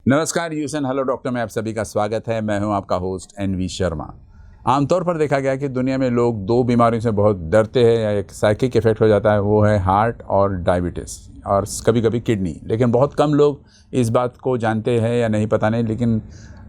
नमस्कार यूसन hello doctor में आप सभी का स्वागत है। मैं हूं आपका होस्ट एनवी शर्मा। आमतौर पर देखा गया कि दुनिया में लोग दो बीमारियों से बहुत डरते हैं या एक साइकिक इफेक्ट हो जाता है, वो है हार्ट और डायबिटीज़ और कभी कभी किडनी। लेकिन बहुत कम लोग इस बात को जानते हैं या नहीं, पता नहीं। लेकिन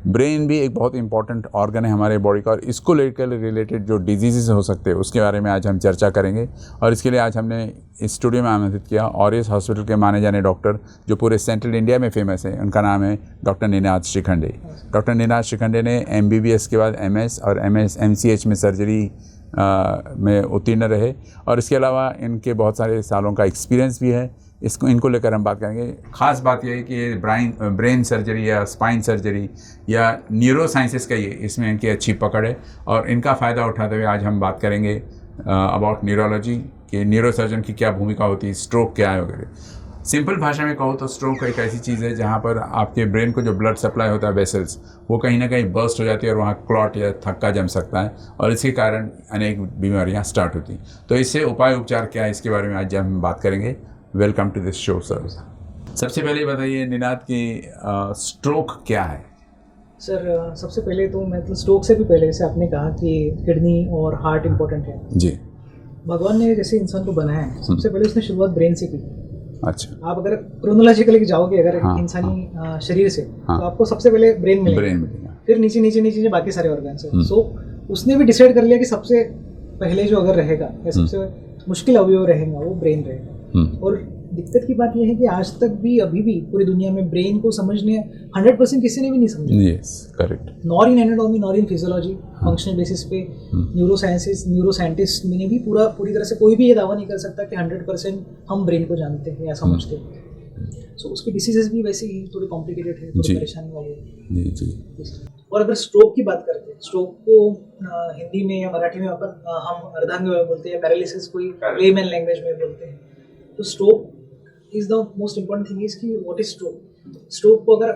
ब्रेन भी एक बहुत इंपॉर्टेंट ऑर्गन है हमारे बॉडी का, और इसको लेकर रिलेटेड जो डिजीज़ हो सकते हैं उसके बारे में आज हम चर्चा करेंगे। और इसके लिए आज हमने इस स्टूडियो में आमंत्रित किया ऑरियस हॉस्पिटल के माने जाने डॉक्टर जो पूरे सेंट्रल इंडिया में फेमस है। उनका नाम है डॉक्टर निनाद श्रीखंडे। डॉक्टर निनाद श्रीखंडे ने MBBS के बाद MS और MCH में सर्जरी में उत्तीर्ण रहे, और इसके अलावा इनके बहुत सारे सालों का एक्सपीरियंस भी है। इनको लेकर हम बात करेंगे। ख़ास बात यह है कि ब्रेन सर्जरी या स्पाइन सर्जरी या न्यूरो साइंसेस का इसमें इनकी अच्छी पकड़ है, और इनका फ़ायदा उठाते हुए आज हम बात करेंगे अबाउट न्यूरोलॉजी कि न्यूरोसर्जन की क्या भूमिका होती है, स्ट्रोक क्या है वगैरह। सिंपल भाषा में कहो तो स्ट्रोक एक ऐसी चीज़ है जहाँ पर आपके ब्रेन को जो ब्लड सप्लाई होता है, वेसल्स, वो कहीं ना कहीं बर्स्ट हो जाती है और वहाँ क्लॉट या थक्का जम सकता है, और इसके कारण अनेक बीमारियाँ स्टार्ट होती हैं। तो इससे उपाय उपचार क्या है, इसके बारे में आज हम बात करेंगे। Welcome to this show sir. सबसे पहले बताइए निनाद की स्ट्रोक क्या है? सर सबसे पहले तो मैं स्ट्रोक से भी पहले जैसे आपने कहा कि किडनी और हार्ट इम्पोर्टेंट है जी। भगवान ने जैसे इंसान को बनाया है, सबसे पहले उसने शुरुआत ब्रेन से की। अच्छा। आप अगर क्रोनोलॉजिकली जाओगे अगर इंसानी शरीर से, तो आपको सबसे पहले ब्रेन मिलेगा, फिर नीचे नीचे नीचे बाकी सारे ऑर्गन्स हैं। सो उसने भी डिसाइड कर लिया कि सबसे पहले जो अगर रहेगा या सबसे मुश्किल अवयव रहेगा वो ब्रेन रहेगा। और दिक्कत की बात यह है कि आज तक भी अभी भी पूरी दुनिया में ब्रेन को समझने 100% किसी ने भी नहीं समझा। Yes, correct. Nor in anatomy, nor in physiology, functional basis पे न्यूरोसाइंटिस्ट में भी पूरी तरह से कोई भी ये दावा नहीं कर सकता कि 100% हम ब्रेन को जानते हैं या समझते हैं। सो उसकी डिसीजेस भी वैसे ही थोड़ी कॉम्प्लिकेटेड है, थोड़ी परेशानी वाली है जी। और अगर स्ट्रोक की बात करते हैं, स्ट्रोक को हिंदी में या मराठी में हम अर्धांग बोलते हैं, पैरालिसिस कोई लेमैन लैंग्वेज में बोलते हैं। तो stroke is the most important thing is कि व्हाट इज स्ट्रोक। स्ट्रोक को अगर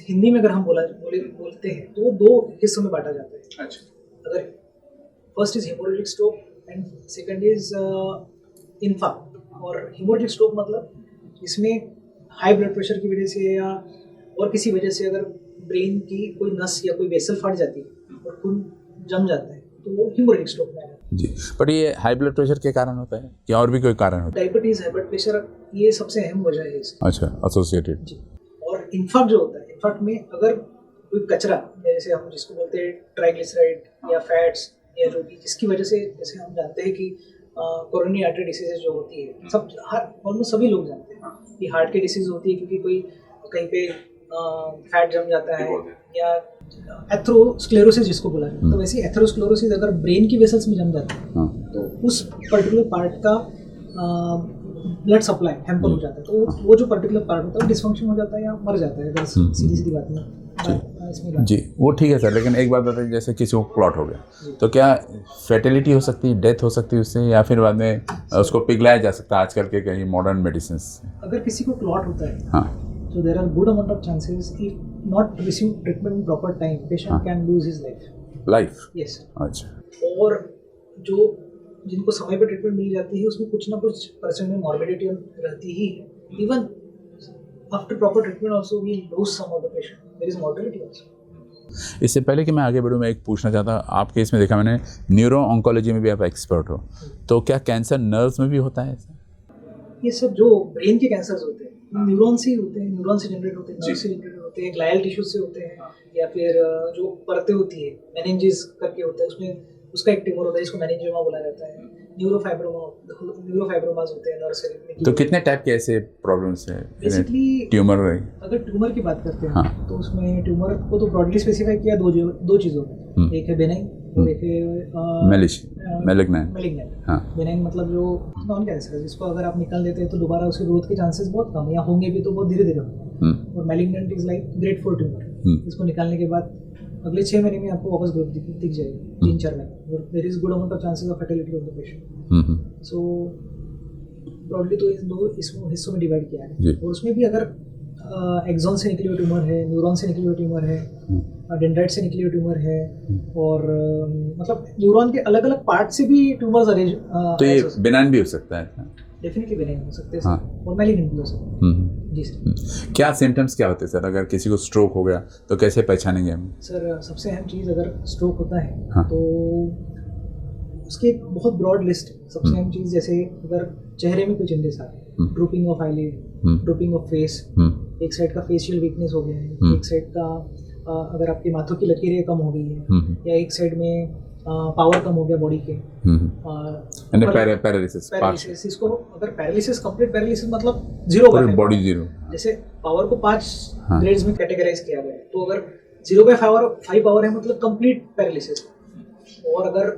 हिंदी में अगर हम बोलते हैं तो वो दो हिस्सों में बांटा जाता है। अच्छा। अगर first is haemorrhagic stroke and second is infarct. और हेमोरेजिक स्ट्रोक मतलब इसमें हाई ब्लड प्रेशर की वजह से या और किसी वजह से अगर ब्रेन की कोई नस या कोई वेसल फट जाती है और खून जम जाता है तो वो हेमोरेजिक स्ट्रोक में है जी। बट ये हाई ब्लड प्रेशर के कारण होता है या और भी कोई कारण होता है? डायबिटीज, हाई ब्लड प्रेशर, ये सबसे अहम वजह है इसकी। अच्छा, एसोसिएटेड जी। और इन्फार्क्ट जो होता है, इन्फार्क्ट में अगर कोई कचरा जैसे हम जिसको बोलते हैं ट्राइग्लिसराइड या फैट्स या जो भी जिसकी वजह से, जैसे हम जानते हैं कि कोरोनरी आर्टरी डिसीज जो होती है, सब ऑलमोस्ट सभी लोग जानते हैं कि हार्ट की डिसीज होती है क्योंकि कोई कहीं पे फैट जम जाता है, या एथेरोस्क्लेरोसिस जिसको बोला जाता है। तो वैसे एथेरोस्क्लेरोसिस अगर ब्रेन की वेसल्स में जम जाता है तो उस पर्टिकुलर पार्ट का ब्लड सप्लाई हैम्पर हो जाता है, तो वो जो पर्टिकुलर पार्ट होता है डिसफंक्शन हो जाता है या मर जाता है। अगर सीधी बात में जी, वो ठीक है सर। लेकिन एक बात बताइए, जैसे किसी को क्लॉट हो गया तो क्या फैटेलिटी हो सकती है, डेथ हो सकती है उससे, या फिर बाद में उसको पिघलाया जा सकता है आजकल के कई मॉडर्न मेडिसिन? अगर किसी को क्लॉट होता है so there are good amount of chances if not receive treatment in proper time patient can lose his life. Yes. अच्छा। और जो जिनको समय पर ट्रीटमेंट मिल जाती है उसमें कुछ ना कुछ परसेंट में मॉर्बिडिटी रहती ही है। Even after proper treatment also we lose some of the patient, there is morbidity also. इससे पहले कि मैं आगे बढ़ूँ, मैं एक पूछना चाहता हूँ, आपके इसमें देखा मैंने न्यूरो ऑन्कोलॉजी में भी आप एक्सपर्ट हो, तो क्या कैंसर नर्व्स में भी होता है? ये सब जो ब्रेन के कैंसर्स होते हैं न्यूरॉन से ही होते हैं, न्यूरॉन से जनरेट होते हैं, नर्व से जनरेट होते हैं, ग्लायल टिश्यू से होते हैं, या फिर जो परतें होती है मेनिंजेस करके होता है, उसमें उसका एक ट्यूमर होता है जिसको मेनिंजियोमा बोला जाता है। न्यूरोफाइब्रोमास होते हैं नर्व से। तो कितने टाइप के ऐसे प्रॉब्लम्स हैं बेसिकली ट्यूमर? अगर ट्यूमर की बात करते हैं तो उसमें ट्यूमर को तो ब्रॉडली स्पेसिफाई किया दो चीज़ों में, एक है बेनाइन और एक है मैलिग्नेंट। बेनाइन मतलब जो नॉन कैंसर है, जिसको अगर आप निकाल देते हैं तो दोबारा उसके ग्रोथ के चांसेस बहुत कम या होंगे भी तो बहुत धीरे धीरे होंगे। और malignant is like grade 4 tumour, इसको निकालने के बाद अगले 6 महीने में आपको वापस ग्रोथ दिख जाएगी, 3-4 महीने। और there is good amount of chances of fertility of the patient. So broadly तो इन दो हिस्सों में डिवाइड किया है। और उसमें भी अगर एक्सॉन से निकली हुई ट्यूमर है, न्यूरॉन से निकली हुई ट्यूमर है, डेंड्राइट से निकली हुई ट्यूमर है, और मतलब न्यूरॉन के अलग अलग पार्ट से भी ट्यूमर्स तो ये बेनाइन भी हो सकता है? डेफिनेटली बेनाइन हो सकते हैं और मैलिग्नेंट भी हो सकते हैं। जी सर। क्या सिम्टम्स क्या होते हैं सर, अगर किसी को स्ट्रोक हो गया तो कैसे पहचानेंगे हम? सर सबसे अहम चीज़, अगर स्ट्रोक होता है हाँ। तो उसकी एक बहुत ब्रॉड लिस्ट है। सबसे अहम चीज़, जैसे अगर चेहरे में कोई चेंजेस आ गए, drooping of eyelid, drooping of face, एक साइड का फेशियल वीकनेस हो गया है, एक साइड का अगर आपके माथों की लकीरें कम हो गई है, या एक साइड में पावर कम हो गया बॉडी के, पैरालिसिस। इसको अगर पैरालिसिस, कंप्लीट पैरालिसिस मतलब जीरो बॉडी जीरो, जैसे पावर को 5 ग्रेड्स में कैटेगराइज किया गया है, तो अगर 0/5 पावर है मतलब कंप्लीट पैरालिसिस, और अगर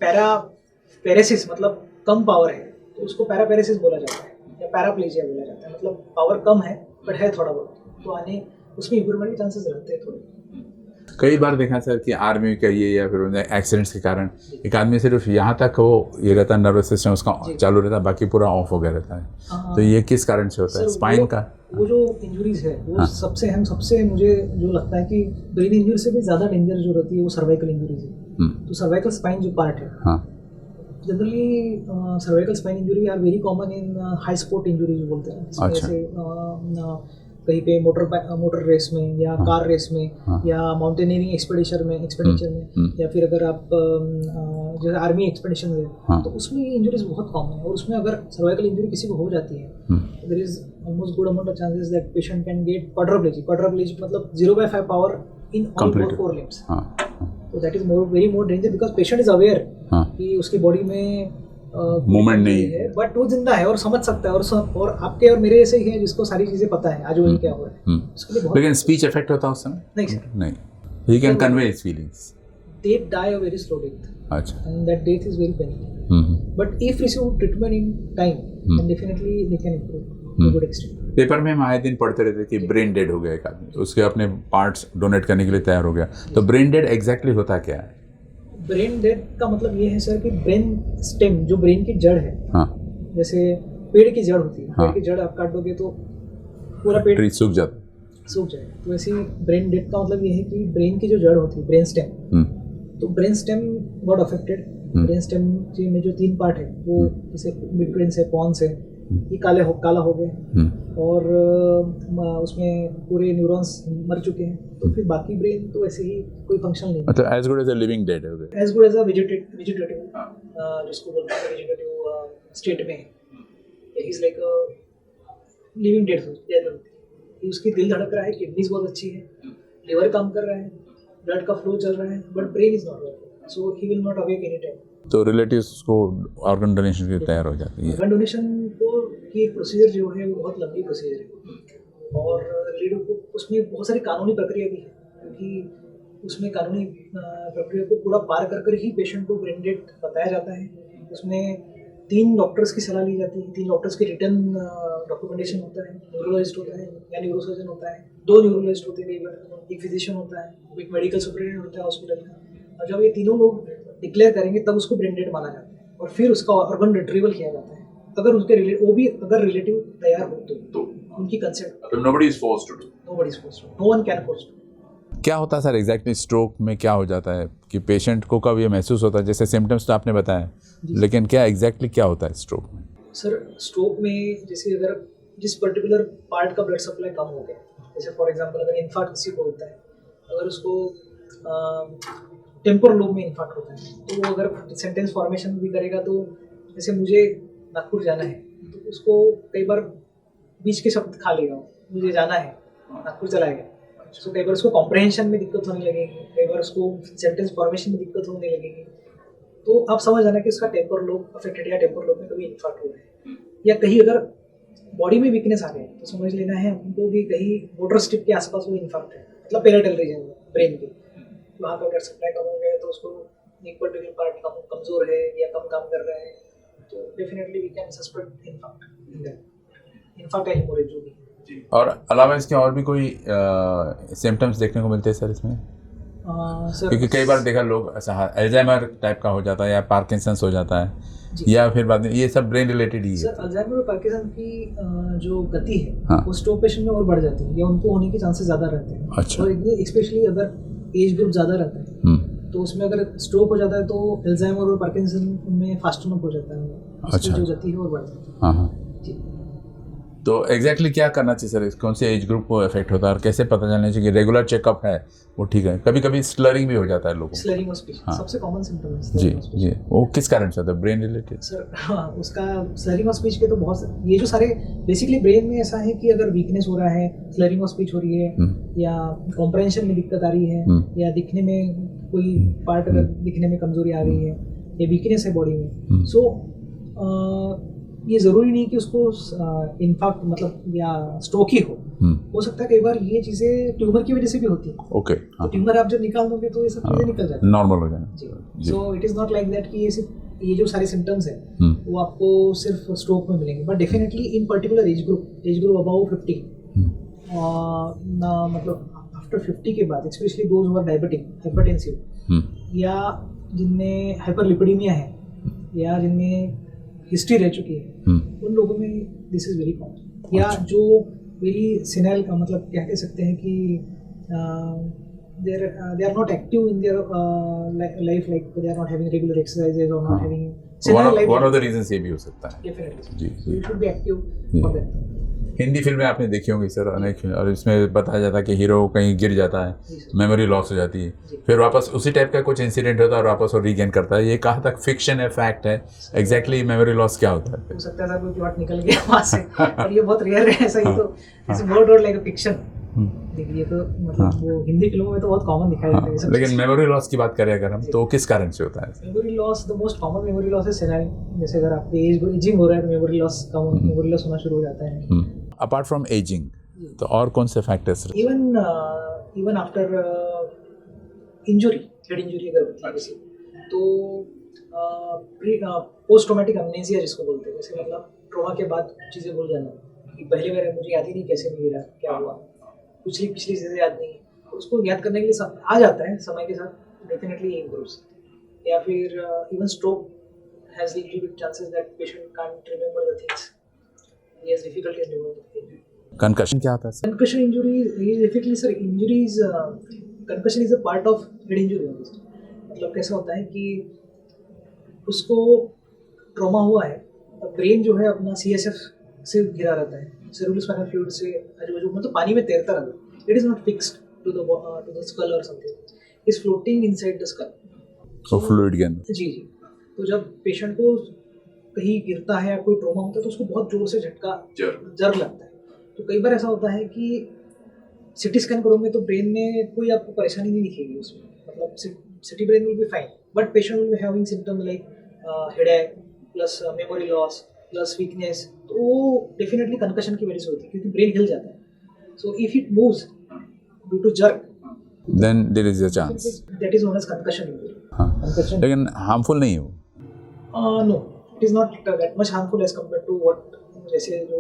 पैरासिस मतलब कम पावर है तो उसको पैरापेरेसिस बोला जाता है, या पैराप्लेजिया बोला जाता है, मतलब पावर कम है बट है थोड़ा बहुत, तो आने उसमें इम्प्रूवमेंट के चांसेस रहते हैं थोड़े। कई बार देखा सर कि आर्मी कहिए या फिर एक्सीडेंट्स के कारण एक आदमी सिर्फ यहाँ तक वो ये रहता है, नर्वस सिस्टम उसका चालू रहता है, बाकी पूरा ऑफ हो गया रहता है। तो ये किस कारण से होता है? स्पाइन का वो जो इंजरीज है वो सबसे अहम, सबसे मुझे जो लगता है कि ब्रेन इंजरी से भी ज़्यादा डेंजर जो रहती है वो सर्वाइकल इंजरीज है। तो सर्वाइकल स्पाइन जो पार्ट है, generally cervical spine injury are very common in high sport injury जो बोलते हैं, जैसे कहीं पे मोटर रेस में या कार रेस में, या माउंटेनियरिंग एक्सपेडिशन में, या फिर अगर आप जैसे आर्मी एक्सपेडिशन है तो उसमें इंजरीज बहुत कॉमन है। और उसमें अगर सर्वाइकल इंजरी किसी को हो जाती है, there is almost good amount of chances that patient can get quadriplegic मतलब 0/5 पावर इन ऑल 4 लिम्स। तो that is very more danger, because patient is aware कि उसकी बॉडी में मूवमेंट नहीं है, बट वो जिंदा है और समझ सकता है, और आपके और मेरे ऐसे ही है जिसको सारी चीजें पता है आज वही क्या हो रहा है, उसके लिए बहुत। लेकिन स्पीच इफेक्ट होता है उस समय? नहीं सर, नहीं, he can convey his feelings. They die a very slow death, अच्छा, and that death is very painful, but if receive treatment in time then definitely they can improve to good extent. Paper में हम आए दिन पढ़ते रहते कि brain dead हो गया एक आदमी, तो उसके अपने पार्ट्स डोनेट करने के लिए तैयार हो गया, तो ब्रेन डेड एग्जैक्टली होता क्या है? ब्रेन डेड का मतलब ये है सर कि ब्रेन स्टेम जो ब्रेन की जड़ है, जैसे पेड़ की जड़ होती है, पेड़ की जड़ आप काट दोगे तो पूरा पेड़ सूख जाता, सूख जाए, तो वैसे ब्रेन डेड का मतलब ये है कि ब्रेन की जो जड़ होती है, ब्रेन स्टेम, तो brain stem got affected. Brain stem में जो 3 पार्ट है वो जैसे मिड ब्रेन से, पॉन्स है, ये काला हो गए, और उसमें पूरे न्यूरॉन्स मर चुके हैं, तो फिर बाकी ब्रेन तो ऐसे ही कोई फंक्शन नहीं, मतलब as good as a living dead है, as good as a vegetative जिसको बोलते हैं वेजिटेटिव स्टेट में, he is like a living dead. उसकी दिल धड़क रहा है, किडनीज बहुत अच्छी है, लिवर काम कर रहा है, ब्लड का फ्लो चल रहा है, but brain is not working, so he will not awake any time. तो रिलेटिव्स को ऑर्गन डोनेशन के लिए तैयार हो जाती है। ऑर्गन डोनेशन को की प्रोसीजर जो है वो बहुत लंबी प्रोसीजर है, और रिलेटिव को उसमें बहुत सारी कानूनी प्रक्रिया भी है, क्योंकि उसमें कानूनी प्रक्रिया को पूरा पार कर ही पेशेंट को ब्रेन डेड बताया जाता है। उसमें 3 डॉक्टर्स की सलाह ली जाती है, 3 डॉक्टर्स की रिटर्न डॉक्यूमेंटेशन होता है, न्यूरोलॉजिस्ट होता है या न्यूरोसर्जन होता है, 2 न्यूरोलॉजिस्ट होते हैं कई बार, एक फिजिशियन होता है, एक मेडिकल सुपरिटेंडेंट होता है हॉस्पिटल का, और जब ये तीनों लोग डिक्लेयर करेंगे तब उसको ब्रेन डेड माना जाता है, और फिर उसका ऑर्गन रिट्रीवल किया जाता है। अगर उसके वो भी अगर रिलेटिव तैयार हो तो उनकी consent, nobody is forced to do, nobody is forced to, no one can force to. क्या होता है सर एग्जैक्टली स्ट्रोक में, क्या हो जाता है कि पेशेंट को कब ये महसूस होता है? जैसे सिम्टम्स तो आपने बताया, लेकिन क्या एग्जैक्टली क्या होता है स्ट्रोक में? सर स्ट्रोक में जैसे अगर जिस पर्टिकुलर पार्ट का ब्लड सप्लाई कम हो गया, जैसे फॉर एग्जांपल अगर इन्फार्क्ट किसी को होता है, अगर उसको टेम्पोरल लोब में इन्फार्क्ट होता है, तो वो अगर सेंटेंस फॉर्मेशन भी करेगा, तो जैसे मुझे नागपुर जाना है, तो उसको कई बार बीच के शब्द खा लेगा, मुझे जाना है, नागपुर चला गया, तो कई बार उसको कॉम्प्रहेंशन में दिक्कत होने लगेगी, कई बार उसको सेंटेंस फॉर्मेशन में दिक्कत होने लगेगी। तो आप समझ जाना कि उसका टेम्पोरल लोब अफेक्टेड, या टेम्पोरल लोब में कभी इन्फार्क्ट हुआ है, या कहीं अगर बॉडी में वीकनेस आ गया है तो समझ लेना है हमको कि कहीं मोटर स्ट्रिप के आसपास वो इन्फार्क्ट है, मतलब पेराइटल रीजन में ब्रेन के, वहाँ का ब्लड सप्लाई कम हो गया है, तो उसको एक पर्टिकुलर पार्ट कमजोर है या कम काम कर रहा है, तो definitely we can suspect infarct या हेमोरेज जो भी। और अलावा इसके और भी कोई सिम्टम्स देखने को मिलते हैं सर इसमें? सर क्योंकि कई बार देखा लोग ऐसा अल्जाइमर टाइप का हो जाता है, या पार्किंसंस हो जाता है, या फिर बाद में ये सब ब्रेन रिलेटेड ही है। सर अल्जाइमर और पार्किंसन की जो गति है वो स्ट्रोक पेशेंट में और बढ़ जाती है, या उनको होने के चांसेस ज़्यादा रहते हैं। अच्छा। और स्पेशली अगर एज ग्रुप ज़्यादा रहता है तो उसमें अगर स्ट्रोक हो जाता है तो अल्जाइमर और पार्किंसन में फास्टन अप हो जाता है, अच्छा। जो गति है और बढ़ जाती है। हाँ हाँ। जी। तो एग्जैक्टली क्या करना चाहिए सर, कौन से एज ग्रुप को इफेक्ट होता है और कैसे पता चलना चाहिए कि रेगुलर चेकअप है वो ठीक है? कभी कभी स्लरिंग भी हो जाता है लोगों को। स्लरिंग ऑफ स्पीच हाँ। सबसे कॉमन सिम्टम है जी slurring of speech। जी, वो किस कारण से होता है? Brain related? सर हाँ, उसका स्लरिंग ऑफ स्पीच के तो बहुत ये जो सारे बेसिकली ब्रेन में ऐसा है कि अगर वीकनेस हो रहा है, स्लरिंग ऑफ स्पीच हो रही है, या कॉम्प्रहेंशन में दिक्कत आ रही है, या दिखने में कोई पार्ट अगर दिखने में कमजोरी आ गई है, या वीकनेस है बॉडी में, सो ये ज़रूरी नहीं कि उसको इन्फाक्ट मतलब या स्ट्रोक ही हो सकता है कई बार ये चीज़ें ट्यूमर की वजह से भी होती है। ओके, तो ट्यूमर आप जब निकाल दोगे तो ये सब चीज़ें निकल जाती हैं, नॉर्मल हो जाएगा। जी। So it is not like that कि ये जो सारे सिम्टम्स हैं वो आपको सिर्फ स्ट्रोक में मिलेंगे, but definitely in particular age group about 50 मतलब आफ्टर 50 के बाद, specially those who are diabetic, hypertensive, या जिनमें हाइपरलिपिडीमिया है, या जिनमें हिस्ट्री रह चुकी है, उन लोगों में दिस इज़ वेरी कॉमन। या जो वेरी सिनेल का मतलब क्या कह सकते हैं कि they are not active in their life, like they are not having regular exercises or not having senile life. One of the reasons ये भी हो सकता है। Definitely ji so you should be active for that। Hindi फिल्में आपने देखी होंगी sir, अनेक फिल्म, और इसमें बताया जाता है कि हीरो कहीं गिर जाता है, मेमोरी लॉस हो जाती है, फिर वापस उसी टाइप का कुछ इंसिडेंट होता है और वापस वो रीगेन करता है। ये कहाँ तक फिक्शन है, फैक्ट है? एग्जैक्टली मेमोरी लॉस क्या होता है? हो सकता है कोई प्लॉट निकल गया वहाँ से, और ये बहुत रेयर है ऐसा। ही तो इट्स मोर और लाइक अ फिक्शन। देखिए तो मतलब वो हिंदी फिल्मों में तो बहुत कॉमन दिखाई देता है ये सब। लेकिन मेमोरी लॉस की बात करें अगर हम, तो किस कारण से होता है? Memory loss, the most common memory loss है सेनाइल। जैसे अगर आपके एजिंग हो रहा है तो मेमोरी लॉस होना शुरू हो जाता है। अपार्ट फ्रॉम एजिंग तो और कौन से factors? Even after injury, head injury अगर होती है किसी, तो पोस्ट ट्रॉमेटिक अमनेसिया जिसको बोलते हैं, जैसे मतलब ट्रॉमा के बाद चीज़ें भूल जाना कि पहले मेरे मुझे याद ही नहीं कैसे मैं गिरा, क्या हुआ, पिछली चीज़ें याद नहीं, तो उसको याद करने के लिए सब आ जाता है समय के साथ, डेफिनेटली इम्प्रूव्स। या फिर even stroke has little bit chances that patient can't remember the things, he has difficulty in remembering things। Concussion क्या होता है sir? Concussion injury is effectively sir injuries, concussion is a part of head injury only। मतलब कैसा होता है कि उसको trauma हुआ है, ब्रेन जो है अपना CSF से घिरा रहता है, cerebrospinal fluid से आजू-बाजू, मतलब पानी में तैरता रहता है। It is not fixed to the skull or something, is floating inside the skull। तो फ्लूइड के अंदर। जी। तो जब पेशेंट को कहीं गिरता है या कोई ट्रॉमा होता है तो उसको बहुत जोर से झटका जर लगता है। तो कई बार ऐसा होता है कि सिटी स्कैन करोगे तो ब्रेन में कोई आपको परेशानी नहीं दिखेगी उसमें, मतलब city brain will be fine, but patient will be having symptoms like headache plus memory loss plus weakness. तो वो डेफिनेटली कंकशन की वजह से होती है, क्योंकि ब्रेन हिल जाता है। So if it moves due to jerk, then there is a chance that is known as concussion injury. हाँ, लेकिन हार्मफुल नहीं हो? No, it is not that much harmful as compare to what, जैसे जो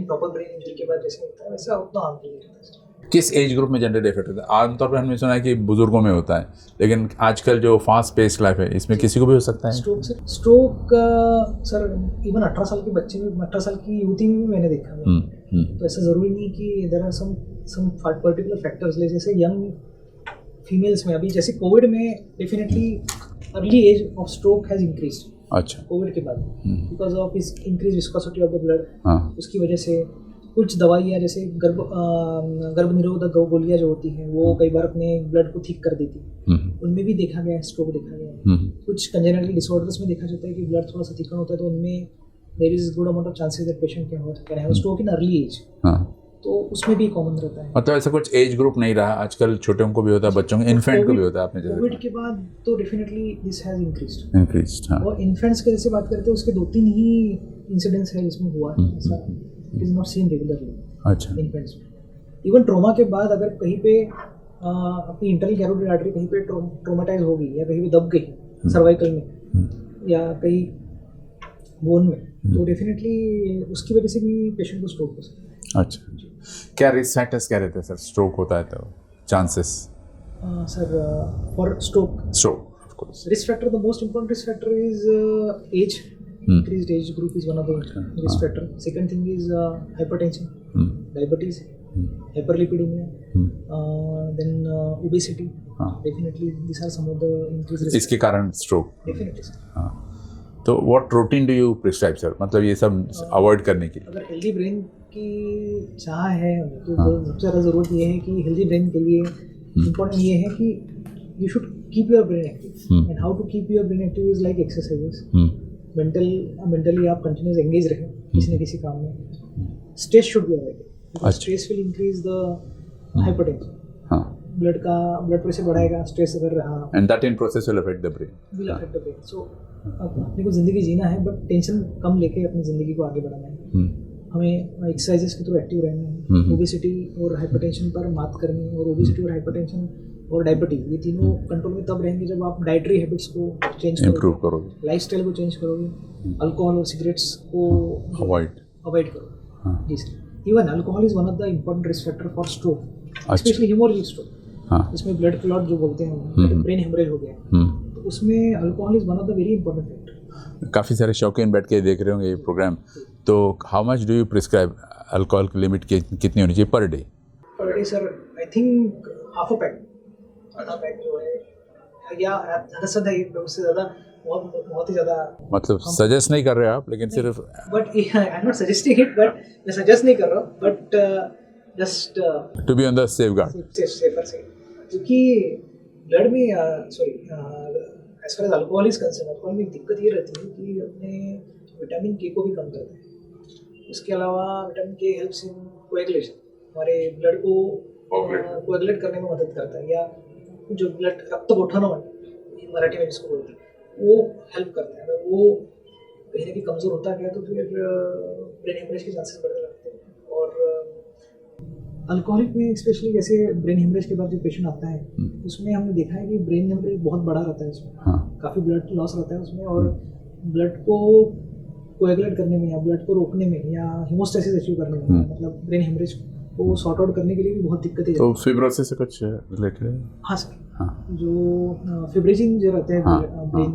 proper brain injury के बाद जैसे होता है वैसा उतना हार्मफुल नहीं होता है। किस एज ग्रुप में जनरल इफेक्ट होता है? आमतौर पर हमने सुना है कि बुजुर्गों में होता है, लेकिन आजकल जो फास्ट पेस्ड लाइफ है इसमें किसी को भी हो सकता है? स्ट्रोक सर इवन 18 साल के बच्चे में, 18 साल की युवती में भी मैंने देखा है। तो ऐसा ज़रूरी नहीं कि there are some particular factors, जैसे यंग फीमेल्स में अभी जैसे कोविड में definitely early age of stroke has increased. अच्छा, कोविड के बाद बिकॉज ऑफ इस increase viscosity of the blood, उसकी वजह से कुछ दवाइयाँ जैसे गर्भ निरोधक गोलियाँ जो होती हैं वो कई बार अपने ब्लड को ठीक कर देती हैं, उनमें भी देखा गया है स्ट्रोक देखा गया है। कुछ कंजेनिटल डिसऑर्डर्स में देखा जाता है कि ब्लड थोड़ा सा थिकन होता है तो उनमें there is good amount of chances that patient can have stroke in early age. तो उसमें भी कॉमन रहता है। मतलब ऐसा कुछ एज ग्रुप नहीं रहा, आजकल छोटों को भी होता है, बच्चों को, इन्फेंट को भी होता है। आपने कोविड के बाद तो डेफिनेटली दिस हैज इंक्रीज्ड। हाँ। और इन्फेंट्स के जैसे बात करते हैं उसके 2-3 ही इंसिडेंट्स है जिसमें हुआ है ऐसा, it is not seen regularly. अच्छा, इन्फेंट्स में इवन ट्रॉमा के बाद अगर कहीं पे अपनी इंटरनल कैरोटिड आर्टरी कहीं पे ट्रोमेटाइज हो गई या कहीं पे दब गई सर्वाइकल में या कहीं बोन में, तो डेफिनेटली उसकी वजह से भी पेशेंट को स्ट्रोक हो सकता है। अच्छा, क्या रिस्क फैक्टर्स क्या रहते हैं सर स्ट्रोक होता है तो chances? Sir for stroke of course risk factor, the most important risk factor is age. Increased age group is one of the risk factor. Second thing is hypertension, diabetes, hyperlipidemia, then obesity. Definitely these are some of the increased risk. इसके कारण stroke Definitely sir. हाँ, तो what routine do you prescribe sir, मतलब ये सब avoid करने के लिए? अगर हेल्दी ब्रेन कि चाह है तो सबसे ज़्यादा ज़रूरत ये है कि हेल्दी ब्रेन के लिए इम्पोर्टेंट ये है कि you should keep your brain active and how to keep your brain active is like exercises mentally आप कंटिन्यूस एंगेज रहें किसी न किसी काम में stress should be avoided stress will increase the hypertension blood pressure बढ़ाएगा स्ट्रेस अगर रहा and that in process will affect the brain so अपने को ज़िंदगी जीना है बट टेंशन कम लेके अपनी ज़िंदगी को आगे बढ़ाना है हमें एक्सरसाइजेस के थ्रू एक्टिव रहना है ओबेसिटी और हाइपरटेंशन पर मात करनी है और ओबेसिटी और हाइपरटेंशन और डायबिटीज ये तीनों कंट्रोल में तब रहेंगे जब आप डाइटरी हैबिट्स को चेंज करोगे लाइफस्टाइल को चेंज करोगे अल्कोहल और सिगरेट्स को अवॉइड करोगे जी sir even alcohol is one of the important risk factor for stroke specially haemorrhagic stroke इसमें ब्लड क्लॉट जो बोलते हैं ब्रेन हेमरेज हो गया तो उसमें alcohol is one of the very important factor काफ़ी सारे शौकीन बैठ के देख रहे होंगे ये प्रोग्राम तो how much do you prescribe alcohol की लिमिट कितनी होनी चाहिए per day sir I think half a pack जो है या ज़्यादा से ज़्यादा उससे ज़्यादा बहुत ही ज़्यादा मतलब सजेस्ट नहीं कर रहे आप लेकिन सिर्फ but I am not suggesting it but मैं सजेस्ट नहीं कर रहा हूँ but just to be on the safe guard safer side क्योंकि ब्लड में as far as alcohol is concern alcohol में एक दिक्कत ये रहती है कि अपने विटामिन के को भी कम करते हैं उसके अलावा विटामिन के हेल्प्स इन कोएगुलेशन हमारे ब्लड को कोएगुलेट करने में मदद करता है या जो ब्लड रक्त गोठन मराठी में जिसको बोलते हैं वो हेल्प करता है अगर वो कहीं ना कहीं कमज़ोर होता है तो फिर ब्रेन हेमरेज के चांसेस बढ़ने लगते हैं और अल्कोहलिक में स्पेशली जैसे ब्रेन हेमरेज के बाद जो पेशेंट आता है उसमें हमने देखा है कि ब्रेन हेमरेज बहुत बड़ा रहता है उसमें काफ़ी ब्लड लॉस रहता है उसमें और ब्लड को कोएगुलेट करने में या ब्लड को रोकने में या हेमोस्टेसिस अचीव करने में मतलब ब्रेन हेमरेज को सॉर्ट आउट करने के लिए भी बहुत दिक्कतें तो फिब्रोसिस से कुछ रिलेटेड है हाँ सर जो फिब्रिजिन जो रहते हैं ब्रेन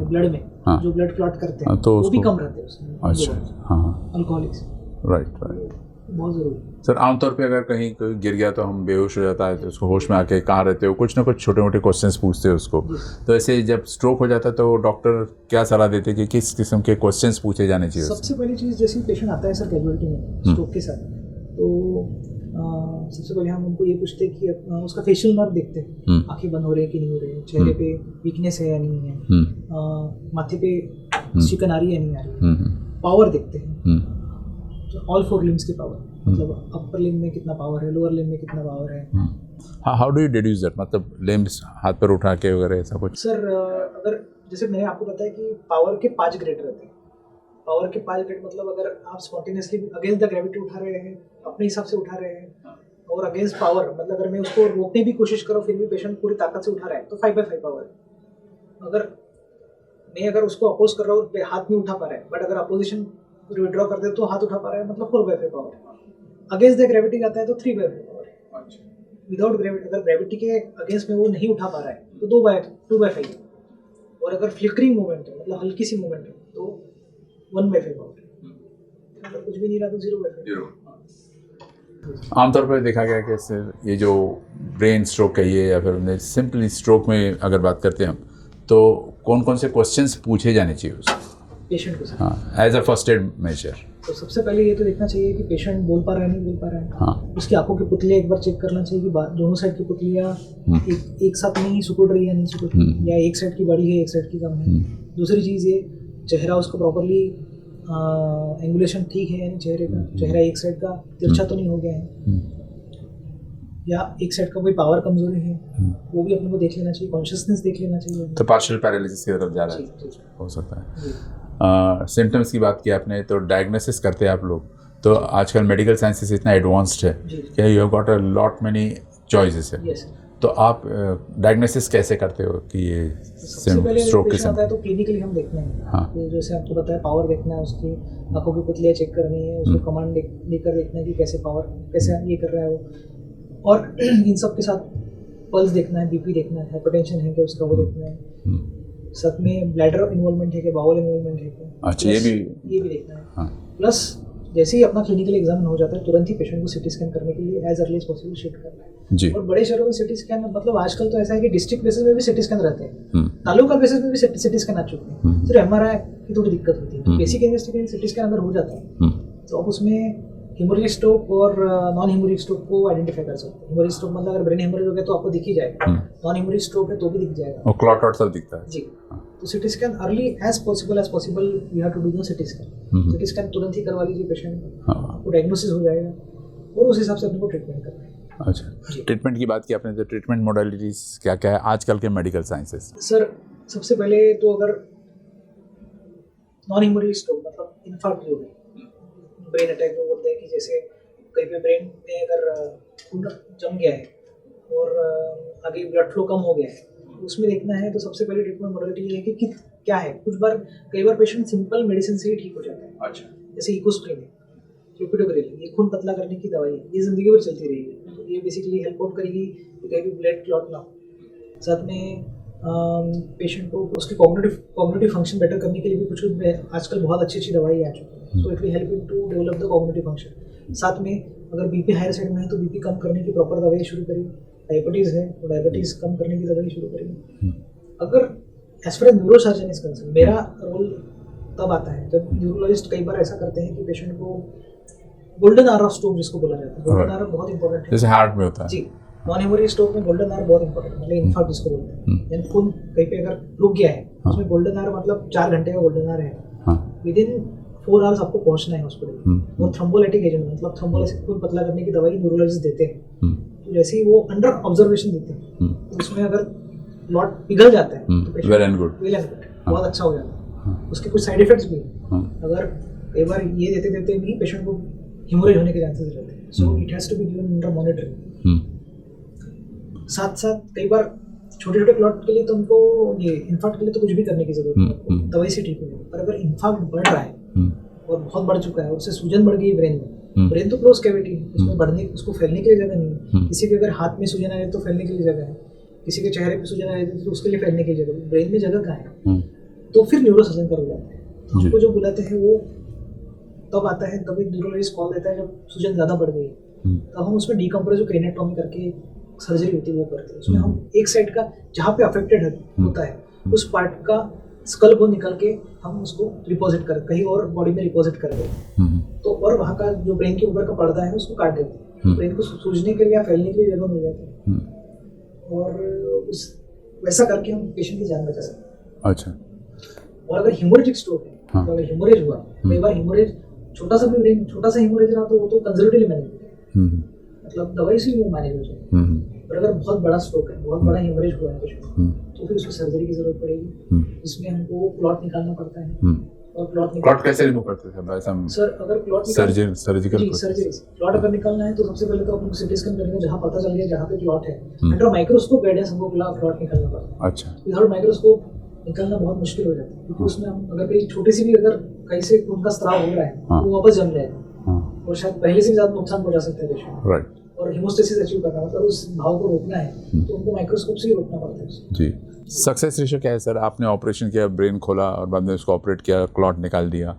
ब्लड में जो ब्लड क्लॉट करते हैं तो वो भी कम रहते हैं उसमें अच्छा अल्कोहलिक्स राइट बहुत ज़रूरी सर आमतौर पे अगर कहीं कोई गिर गया तो हम बेहोश हो जाता है तो उसको होश में आके कहाँ रहते हो कुछ ना कुछ छोटे मोटे क्वेश्चंस पूछते हैं उसको तो ऐसे जब स्ट्रोक हो जाता है तो डॉक्टर क्या सलाह देते हैं कि किस किस्म के क्वेश्चंस पूछे जाने चाहिए सबसे पहली चीज़ जैसे पेशेंट आता है सर कैजुअलिटी में स्ट्रोक के साथ तो सबसे पहले हम उनको ये पूछते हैं कि उसका फेशियल नर्व देखते हैं आंखें बंद हो रही है कि नहीं हो रही है चेहरे पे वीकनेस है या नहीं है माथे पे चिकन आ रही है या नहीं आ रही है पावर देखते हैं ऑल फोर लिम्स की पावर मतलब अपर लिम्ब में कितना पावर है लोअर लिम्ब में कितना पावर है how do you deduce that मतलब लिम्स हाथ पर उठा के वगैरह ऐसा कुछ सर अगर जैसे मैंने आपको बताया कि पावर के 5 ग्रेड रहते हैं पावर के 5 ग्रेड मतलब अगर आप स्पॉन्टेनियसली अगेंस्ट द ग्रेविटी उठा रहे हैं अपने हिसाब से उठा रहे हैं और अगेंस्ट पावर मतलब अगर मैं उसको रोकने की कोशिश करूँ फिर भी पेशेंट पूरी ताकत से उठा रहा है तो 5/5 पावर है अगर उसको अपोज कर रहा हूँ हाथ नहीं उठा पा रहा है बट अगर अपोजिशन विड्रॉ कर दे तो हाथ उठा पा रहा है मतलब 4/5 पावर है अगेंस्ट द ग्रेविटी जाता है तो 3/5 पावर है विदाउट ग्रेविटी अगर ग्रेविटी के अगेंस्ट में वो नहीं उठा पा रहा है तो 2/5 और अगर फ्लिकरिंग मूवमेंट है मतलब हल्की सी मूवमेंट है तो 1/5 पावर मतलब कुछ भी नहीं रहा तो 0/5 आमतौर पर देखा गया कि सर ये जो ब्रेन स्ट्रोक कहिए या फिर सिंपली स्ट्रोक में अगर बात करते हैं हम तो कौन कौन से क्वेश्चंस पूछे जाने चाहिए उसको पेशेंट को हाँ as a first aid measure तो सबसे पहले ये तो देखना चाहिए कि पेशेंट बोल पा रहा है नहीं बोल पा रहा है हाँ उसकी आंखों की पुतलियाँ एक बार चेक करना चाहिए कि दोनों साइड की पुतलियाँ एक साथ नहीं सिकुड़ रही है नहीं सिकुड़ रही या एक साइड की बड़ी है एक साइड की कम है दूसरी चीज़ ये चेहरा उसका प्रॉपरली एंगुलेशन ठीक है यानी चेहरे का चेहरा एक साइड का तिरछा तो नहीं हो गया है या एक साइड का कोई पावर कमजोरी है वो भी अपने को देख लेना चाहिए कॉन्शियसनेस देख लेना चाहिए तो पार्शियल पैरालिसिस की तरफ जा रहा है हो सकता है सिम्टम्स की बात की आपने तो डायग्नोसिस करते हैं आप लोग तो आजकल मेडिकल साइंसेस इतना एडवांस्ड है कि you have got a lot many choices है तो आप डायग्नोसिस कैसे करते हो कि ये स्ट्रोक के समय तो क्लिनिकली हम देखते हैं हाँ जैसे आपको बताया पावर देखना है उसकी आंखों की पुतलियाँ चेक करनी है उसको कमांड लेकर देखना है कि कैसे पावर कैसे ये कर रहा है वो और इन सब के साथ पल्स देखना है बीपी देखना है हाइपरटेंशन है क्या उसका वो देखना है साथ में ब्लैडर इन्वॉल्वमेंट है क्या बाउल इन्वॉल्वमेंट है क्या अच्छा ये भी देखना है प्लस जैसे ही अपना क्लिनिकल एग्जामिन हो जाता है तुरंत ही पेशेंट को सिटी स्कैन करने के लिए as early as possible shift करना है जी और बड़े शहरों में सिटी स्कैन मतलब आजकल तो ऐसा है कि डिस्ट्रिक्ट बेसिस में भी सिटी स्कैन रहते हैं तालुका बेसिस में भी सिटी स्कैन आ चुके हैं सिर्फ MRI की थोड़ी दिक्कत होती है बेसिक इन्वेस्टिगेशन सिटी स्कैन अगर हो जाता है तो अब उसमें हेमोरेजिक स्ट्रोक और नॉन हेमोरेजिक स्ट्रोक को आइडेंटिफाई कर सकते हैं। हेमोरेजिक स्ट्रोक मतलब अगर ब्रेन हेमोरेज हो गया तो आपको दिख ही जाएगा, नॉन हेमोरेजिक स्ट्रोक है तो भी दिख जाएगा, और क्लॉट वॉट सब दिखता है जी। तो CT scan early as possible we have to do the CT scan. CT scan तुरंत ही करवा लीजिए पेशेंट, आपको डायग्नोसिस हो जाएगा और उस हिसाब से अपने को ट्रीटमेंट करना है। अच्छा, ट्रीटमेंट की बात की आपने, तो ट्रीटमेंट मोडालिटीज क्या क्या है आजकल के मेडिकल साइंसेस? सर सबसे पहले तो अगर नॉन हेमोरेजिक स्ट्रोक मतलब इन्फार्क्ट जो है, ब्रेन अटैक जो बोलते हैं कि जैसे कहीं पे ब्रेन में अगर खून जम गया है और आगे ब्लड फ्लो कम हो गया है, उसमें देखना है तो सबसे पहले ट्रीटमेंट मोडालिटी ये है कि क्या है। कई बार पेशेंट सिंपल मेडिसिन से ही ठीक हो जाता है। अच्छा, जैसे इकोस्प्रिन है, क्लोपिडोग्रेल, ये खून पतला करने की दवाई है, ये ज़िंदगी भर चलती रहेगी, तो ये बेसिकली हेल्प आउट करेगी कि कहीं भी ब्लड क्लॉट ना हो। साथ में पेशेंट को उसकी कॉग्निटिव फंक्शन बेटर करने के लिए भी कुछ आजकल बहुत अच्छी दवाई आ चुकी है, so it will help you to develop the cognitive function. साथ में अगर बीपी हायर साइड में है तो बीपी कम करने की प्रॉपर दवाई शुरू करिए। डायबिटीज़ है तो डायबिटीज़ कम करने की दवाई शुरू करिए। अगर as far as neurosurgeon is concern, मेरा रोल तब आता है जब न्यूरोलॉजिस्ट कई बार ऐसा करते हैं कि पेशेंट को गोल्डन आवर ऑफ स्ट्रोक जिसको बोला जाता है, गोल्डन आवर बहुत इंपॉर्टेंट है, जैसे हार्ट में होता है जी। नॉन हेमोरेजिक स्ट्रोक में गोल्डन आवर बहुत इंपॉर्टेंट है, मतलब इन्फार्क्ट जिसको बोलते हैं, यानी खून कहीं पे अगर रुक गया है उसमें गोल्डन आवर मतलब 4 घंटे का गोल्डन आवर है, विद इन 4 आवर्स आपको पहुंचना है हॉस्पिटल। और थ्रोम्बोलाइटिक एजेंट मतलब थ्रोम्बोलाइसिस खून पतला करने की दवाई न्यूरोलॉजिस्ट देते हैं, तो जैसे ही वो अंडर ऑब्जर्वेशन देते हैं तो उसमें अगर ब्लड पिघल जाता है तो वेल एंड गुड, बहुत अच्छा हो जाता है। उसके कुछ साइड इफेक्ट्स भी हैं, अगर कई बार ये देते भी पेशेंट को हेमोरेज होने के चांसेस रहते हैं, so it has to be given under monitoring. साथ कई बार छोटे क्लॉट के लिए तो उनको ये इन्फार्क्ट के लिए तो कुछ भी करने की जरूरत नहीं है, दवाई से ठीक हो जाएगा। पर अगर इन्फार्क्ट बढ़ रहा है और बहुत बढ़ चुका है और उससे सूजन बढ़ गई है ब्रेन में, ब्रेन तो क्लोज कैविटी है, उसमें बढ़ने उसको फैलने के लिए जगह नहीं है। किसी के अगर हाथ में सूजन आए तो फैलने के लिए जगह है, किसी के चेहरे पे सूजन आए तो उसके लिए फैलने की जगह, ब्रेन में जगह कहाँ है? तो फिर न्यूरोसर्जन का रोल आता है। तो हमको जो बुलाते हैं वो तब आता है, तब एक न्यूरोलॉजिस्ट कॉल देता है जब सूजन ज़्यादा बढ़ गई, तब हम उसमें डीकम्प्रेसिव क्रेनियोटॉमी करके सर्जरी होती है वो करते हैं। उसमें हम एक साइड का जहाँ पे अफेक्टेड होता है उस पार्ट का स्कल को निकल के हम उसको रिपोजिट कर कहीं और बॉडी में रिपोजिट कर देते हैं, तो और वहाँ का जो ब्रेन के ऊपर का पर्दा है उसको काट देते हैं, ब्रेन को सूजने के लिए या फैलने के लिए जगह मिल जाती है, और उस वैसा करके हम पेशेंट की जान बचा सकते हैं। अच्छा, और अगर हेमोरेजिक स्ट्रोक है तो अगर हेमोरेज हुआ, कई बार हेमोरेज छोटा सा हेमोरेज रहा तो वो तो कंजर्वेटिवली मैनेज होता है, मतलब दवाई से ही वो मैनेज हो जाए। पर अगर बहुत बड़ा स्ट्रोक है, बहुत बड़ा हेमोरेज हुआ है पेशेंट तो फिर उसमें सर्जरी की जरूरत पड़ेगी, जिसमें हमको क्लॉट निकालना पड़ता है। और क्लॉट कैसे रिमूव करते हैं सर? अगर क्लॉट सर्जिकल क्लॉट अगर निकालना है तो सबसे पहले तो अपन सीटी स्कैन करेंगे, जहाँ पता चल गया जहाँ पे क्लॉट है, अंडर माइक्रोस्कोप गाइडेंस हमको क्लॉट निकालना पड़ता है। अच्छा, विदाउट माइक्रोस्कोप निकालना बहुत मुश्किल हो जाता है, क्योंकि उसमें हम अगर कहीं छोटी सी भी अगर कहीं से खून का स्त्राव हो रहा है तो वो वापस जम जाएगा और शायद पहले से भी ज्यादा नुकसान पहुंचा सकता है पेशेंट। राइट, और हेमोस्टेसिस अचीव करना मतलब उस भाव को रोकना है तो उनको माइक्रोस्कोप से ही रोकना पड़ता है। जी, सक्सेस रेशियो क्या है सर? आपने ऑपरेशन किया, ब्रेन खोला और बाद में उसको ऑपरेट किया, क्लॉट निकाल दिया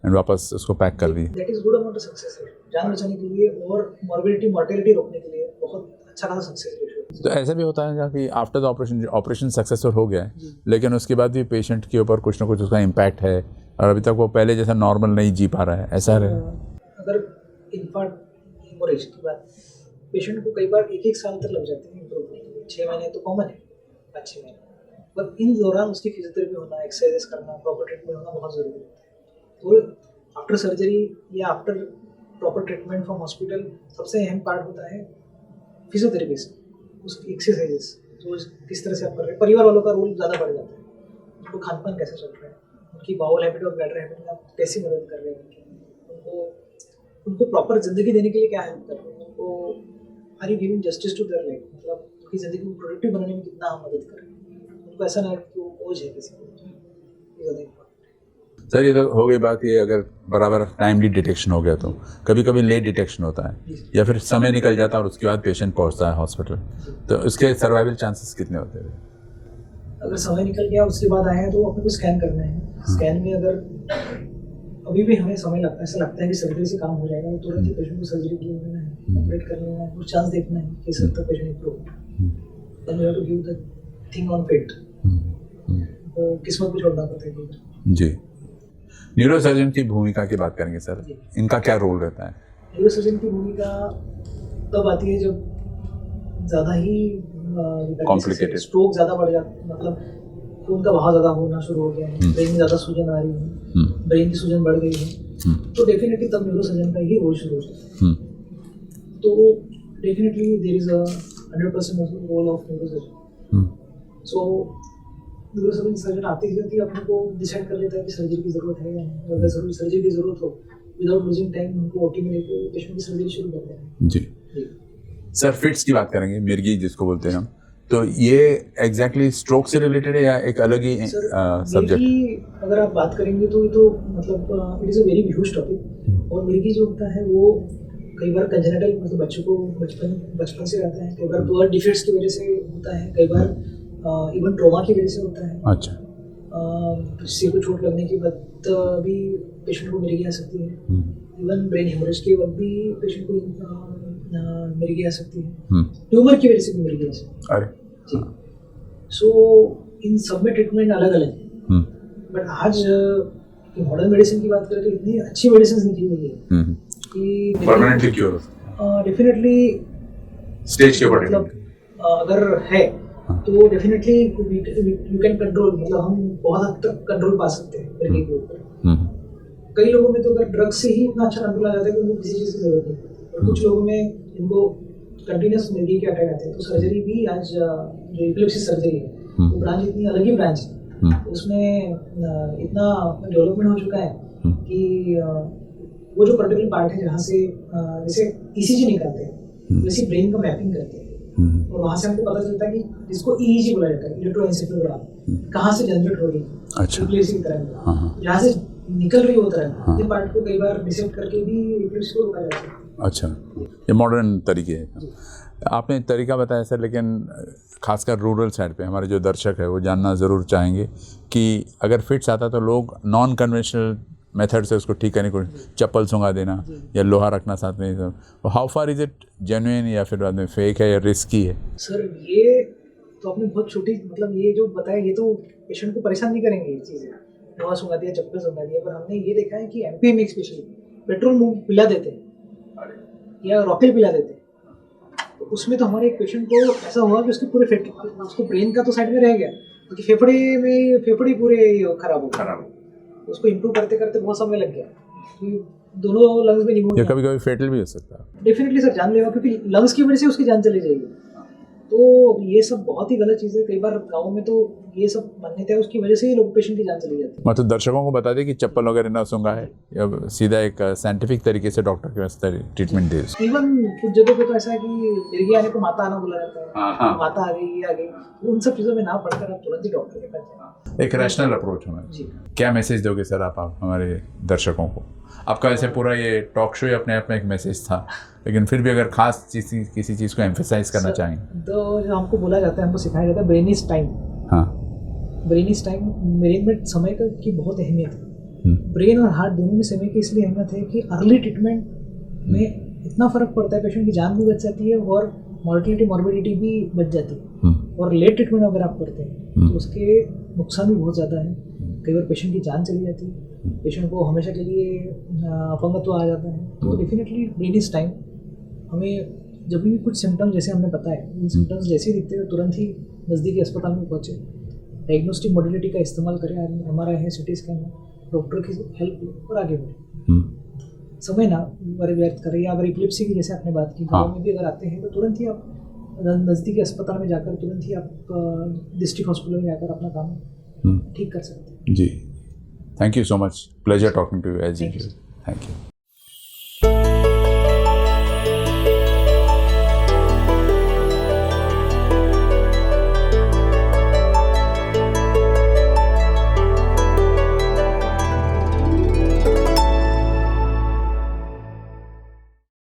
एंड वापस उसको पैक कर दिया, that is good amount of success ratio. जान बचाने के लिए और मॉर्बिडिटी मॉर्टेलिटी रोकने के लिए बहुत अच्छा खासा सक्सेस रेशियो। तो ऐसा भी होता है कि आफ्टर द ऑपरेशन सक्सेसफुल हो गया है लेकिन उसके बाद भी पेशेंट के ऊपर कुछ ना कुछ उसका इम्पैक्ट है और अभी तक वो पहले जैसा नॉर्मल नहीं जी पा रहा है, ऐसा है? अगर इन्फार्क्ट हेमोरेज की बात, पेशेंट को कई बार 1-1 साल तक लग जाते हैं इम्प्रूव होने के लिए। 6 महीने तो कॉमन है, 5-6 महीने, पर इन दौरान उसकी फिजियोथेरेपी होना, एक्सरसाइजेस करना, प्रॉपर ट्रीटमेंट होना बहुत ज़रूरी होता है। तो आफ्टर सर्जरी या after proper treatment from hospital सबसे अहम पार्ट होता है फिजियोथेरेपिस्ट, उसकी एक्सरसाइजेस तो किस तरह से आप कर रहे हैं। परिवार वालों का रोल ज़्यादा बढ़ जाता है, उनको खान पान कैसे चल रहा है, उनकी बाउल हैबिट और ब्लैडर हैबिट में आप कैसी मदद कर रहे हैं, उनको प्रॉपर ज़िंदगी देने के लिए क्या हेल्प कर रहे हैं, उनको are you giving justice to their life, मतलब उनकी ज़िंदगी को प्रोडक्टिव बनाने में कितना हम मदद कर रहे हैं, उनको ऐसा ना कि वो बोझ है किसी को, ज़्यादा इम्पोर्टेंट। सर ये तो हो गई बात, ये अगर बराबर टाइमली डिटेक्शन हो गया तो कभी कभी लेट डिटेक्शन होता है या फिर समय निकल जाता है और उसके बाद पेशेंट पहुंचता है हॉस्पिटल, तो उसके सर्वाइवल चांसेस कितने होते हैं? अगर समय निकल गया उसके बाद आए हैं तो अपने को स्कैन करना है। स्कैन में अगर अभी भी हमें समय लगता है, ऐसा लगता है कि सर्जरी से काम हो जाएगा, तो तुरंत ही पेशेंट को सर्जरी की लेना है, ऑपरेट कर लेना है, कुछ चांस देखना है कि सब तक पेशेंट इम्प्रूव हो, then you have to give the thing on fate, तो किस्मत पे छोड़ना पड़ता है। जी, न्यूरोसर्जन की भूमिका की बात करेंगे सर, इनका क्या रोल रहता है? न्यूरोसर्जन की भूमिका तब आती है जब ज़्यादा ही Complicated. स्ट्रोक ज़्यादा बढ़ जाता, मतलब खून का बहाव ज़्यादा होना शुरू हो गया है, ब्रेन में ज़्यादा सूजन आ रही है, ब्रेन की सूजन बढ़ गई है, तो डेफिनेटली तब न्यूरोसर्जन का ही रोल शुरू हो जाता है। तो definitely there is a 100% role of neurosurgeon. So neurosurgeon surgeon आते ही अपने को डिसाइड कर लेता है कि सर्जरी की ज़रूरत है या नहीं। अगर सर्जरी की ज़रूरत हो, विदाउट लूजिंग टाइम उनको ओटी में लेके पेशेंट की सर्जरी शुरू कर देना है। जी सर, फिट्स की बात करेंगे, मिर्गी जिसको बोलते हैं हम, तो ये एग्जैक्टली स्ट्रोक से रिलेटेड है या एक अलग ही सब्जेक्ट? अगर आप बात करेंगे तो ये तो मतलब it is a very huge topic. और मिर्गी जो होता है वो कई बार कंजेनिटल, मतलब बच्चों को बचपन से रहता है, कई बार बर्थ डिफेक्ट्स की वजह से होता है, कई बार इवन ट्रॉमा की वजह से होता है। अच्छा। सिर को चोट लगने के बाद भी पेशेंट को मिर्गी आ सकती है। इवन ब्रेन हेमोरेज के वक्त भी पेशेंट को मिर्गी आ सकती है। ट्यूमर की वजह से भी मिर्गी आ सकती है। अरे जी। सो इन सब में ट्रीटमेंट अलग अलग है। बट आज मॉडर्न मेडिसिन की बात करें तो इतनी अच्छी मेडिसिन निकली हुई है कि परमानेंटली क्योर हो सकता है। डेफिनेटली स्टेज के ऊपर मतलब अगर है तो डेफिनेटली यू कैन कंट्रोल, मतलब हम बहुत हद तक कंट्रोल पा सकते हैं मिर्गी के ऊपर। कई लोगों में तो अगर ड्रग से ही इतना अच्छा कंट्रोल आ जाता है कि उनको किसी चीज़ की जरूरत नहीं। और कुछ लोगों में इनको कंटिन्यूस मिर्गी के अटैक आते हैं, तो सर्जरी भी आज जो एपिलेप्सी सर्जरी है वो ब्रांच इतनी अलग ही ब्रांच है, उसमें इतना डेवलपमेंट हो चुका है कि वो जो पर्टिकुलर पार्ट है जहाँ से जैसे ईसीजी निकालते हैं वैसे ब्रेन का मैपिंग करते हैं, और वहाँ से हमको पता चलता है कि जिसको ईईजी बोला जाता है, इलेक्ट्रोएन्सेफेलोग्राम, कहाँ से जनरेट हो रही है एपिलेप्सी की तरह, जहाँ से निकल रही होता है, ये पार्ट को कई बार डिसेक्ट करके भी एपिलेप्सी को रोका जाता है। अच्छा, ये मॉडर्न तरीके है। आपने तरीका बताया सर, लेकिन खासकर रूरल साइड पे हमारे जो दर्शक है वो जानना ज़रूर चाहेंगे कि अगर फिट्स आता तो लोग नॉन कन्वेंशनल मेथड से उसको ठीक करने को, चप्पल सूंघा देना या लोहा रखना साथ में, how far is it genuine या फिर बाद में फेक है या रिस्की है? सर ये तो आपने बहुत छोटी, मतलब ये जो बताया ये तो पेशेंट को परेशान नहीं करेंगे ये चीज़ें, लोहा सूंघा दिया, चप्पल सूंघा दिया, पर हमने ये देखा है कि एमपी में स्पेशली पेट्रोल मुंह पिला देते हैं या रॉकेल पिला देते हैं, तो उसमें तो हमारे एक पेशेंट को ऐसा हुआ कि उसके पूरे उसको ब्रेन का तो साइड में रह गया, क्योंकि फेफड़े पूरे खराब हो, उसको इम्प्रूव करते करते बहुत समय लग गया, दोनों लंग्स में निमोनिया। कभी कभी फेटल भी हो सकता है। डेफिनेटली सर, जानलेवा, क्योंकि लंग्स की वजह से उसकी जान चली जाएगी। तो ये सब बहुत ही गलत चीज़ है। कई बार गाँव में तो ये सब मान्यता है, उसकी वजह से ही लोग पेशेंट की जान चली जाती है। मतलब दर्शकों को बता दें कि चप्पल वगैरह ना सूंघा है, या सीधा एक साइंटिफिक तरीके से डॉक्टर के वास्ते ट्रीटमेंट दे। इवन कुछ जगह पे तो ऐसा है कि मिर्गी आने को माता आना बोला जाता है, माता आ गई, ये आ गई, उन सब चीज़ों में ना पढ़कर आप तुरंत ही डॉक्टर के पास जाएं। एक रैशनल अप्रोच होना जी। क्या मैसेज दोगे सर आप हमारे दर्शकों को? आपका वैसे पूरा ये टॉक शो अपने आप में एक मैसेज था, लेकिन फिर भी अगर खास किसी चीज़ को एम्फेसाइज करना चाहेंगे तो जो हमको बोला जाता है, हमको सिखाया जाता है ब्रेन इज टाइम। हाँ, ब्रेन इज टाइम, ब्रेन में समय की बहुत अहमियत है। ब्रेन और हार्ट दोनों में समय की इसलिए अहमियत है कि अर्ली ट्रीटमेंट में इतना फ़र्क पड़ता है, पेशेंट की जान भी बच जाती है और मॉर्टिलिटी मॉर्बिडिटी भी बच जाती है। और लेट ट्रीटमेंट अगर आप करते हैं तो उसके नुकसान भी बहुत ज़्यादा है। कई बार पेशेंट की जान चली जाती है, पेशेंट को हमेशा के लिए अपंगत्व आ जाता है। तो डेफिनेटली ब्रेन इज टाइम। हमें जब भी कुछ सिम्टम्स जैसे हमने बताया, इन सिम्टम्स जैसे ही दिखते हैं तुरंत ही नज़दीकी अस्पताल में पहुँचे, डायग्नोस्टिक मॉडलिटी का इस्तेमाल करें, MRI है, CT स्कैन है, डॉक्टर की हेल्प लें और आगे बढ़ें। समय ना व्यर्थ करें। या अगर एपिलेप्सी की जैसे आपने बात की, गाँव में भी अगर आते हैं तो तुरंत ही आप नज़दीकी अस्पताल में जाकर, तुरंत ही आप डिस्ट्रिक्ट हॉस्पिटल में जाकर अपना काम ठीक कर सकते हैं। जी, thank you so much, pleasure talking to you as usual. Thank you.